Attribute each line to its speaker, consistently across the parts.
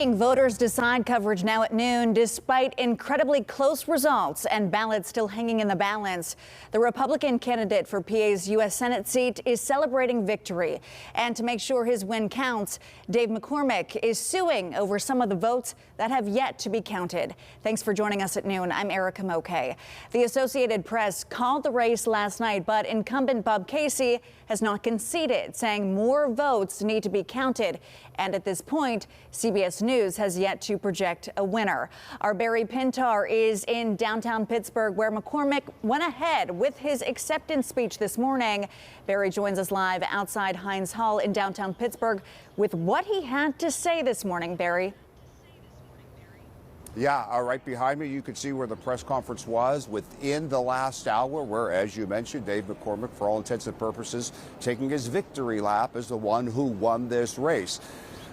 Speaker 1: Voters decide coverage now at noon. Despite incredibly close results and ballots still hanging in the balance, the Republican candidate for PA's U.S. Senate seat is celebrating victory. And to make sure his win counts, Dave McCormick is suing over some of the votes that have yet to be counted. Thanks for joining us at noon. I'm Erica Moke. The Associated Press called the race last night, but incumbent Bob Casey has not conceded, saying more votes need to be counted. And at this point, CBS News has yet to project a winner. Our Barry Pintar is in downtown Pittsburgh, where McCormick went ahead with his acceptance speech this morning. Barry joins us live outside Heinz Hall in downtown Pittsburgh with what he had to say this morning. Barry.
Speaker 2: Yeah, right behind me, you can see where the press conference was within the last hour, where, as you mentioned, Dave McCormick, for all intents and purposes, taking his victory lap as the one who won this race.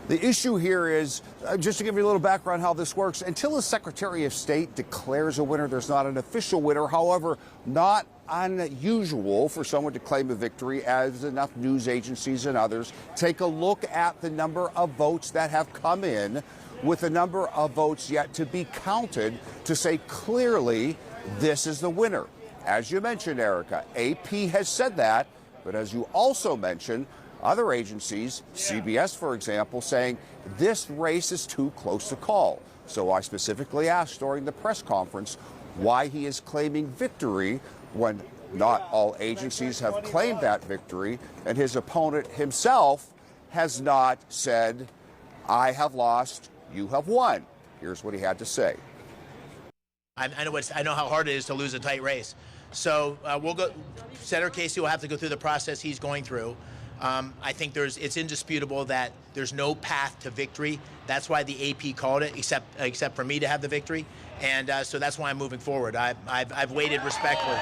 Speaker 2: The issue here is, just to give you a little background how this works, until the Secretary of State declares a winner, there's not an official winner. However, not unusual for someone to claim a victory, as enough news agencies and others take a look at the number of votes that have come in, with a number of votes yet to be counted, to say clearly this is the winner. As you mentioned, Erica, AP has said that, but as you also mentioned, other agencies, CBS, for example, saying this race is too close to call. So I specifically asked during the press conference why he is claiming victory when not all agencies have claimed that victory, and his opponent himself has not said, I have lost, you have won. Here's what he had to say.
Speaker 3: I know how hard it is to lose a tight race. So we'll go. Senator Casey will have to go through the process he's going through. I think it's indisputable that there's no path to victory. That's why the AP called it, except for me to have the victory, and so that's why I'm moving forward. I've waited respectfully.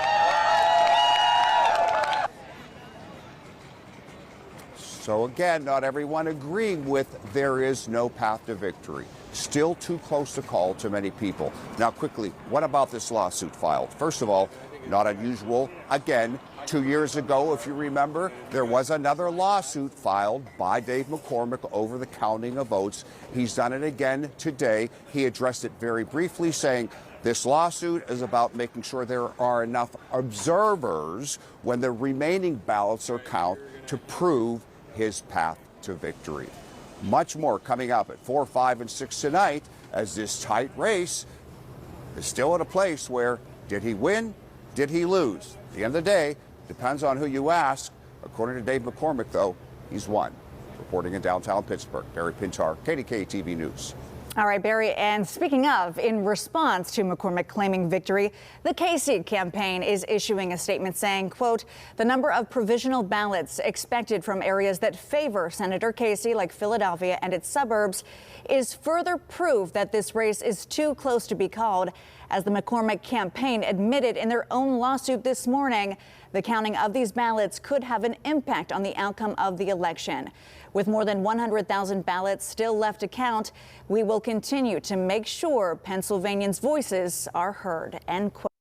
Speaker 2: So again, not everyone agreeing with there is no path to victory. Still too close to call to many people. Now quickly, what about this lawsuit filed? First of all, not unusual. Again, 2 years ago, if you remember, there was another lawsuit filed by Dave McCormick over the counting of votes. He's done it again today. He addressed it very briefly, saying this lawsuit is about making sure there are enough observers when the remaining ballots are counted to prove his path to victory. Much more coming up at 4, 5, and 6 tonight, as this tight race is still at a place where, did he win? Did he lose? At the end of the day, depends on who you ask. According to Dave McCormick, though, he's won. Reporting in downtown Pittsburgh, Barry Pintar, KDKA-TV News.
Speaker 1: All right, Barry, and speaking of, in response to McCormick claiming victory, the Casey campaign is issuing a statement saying, quote, the number of provisional ballots expected from areas that favor Senator Casey, like Philadelphia and its suburbs, is further proof that this race is too close to be called. As the McCormick campaign admitted in their own lawsuit this morning, the counting of these ballots could have an impact on the outcome of the election. With more than 100,000 ballots still left to count, we will continue to make sure Pennsylvanians' voices are heard. End quote.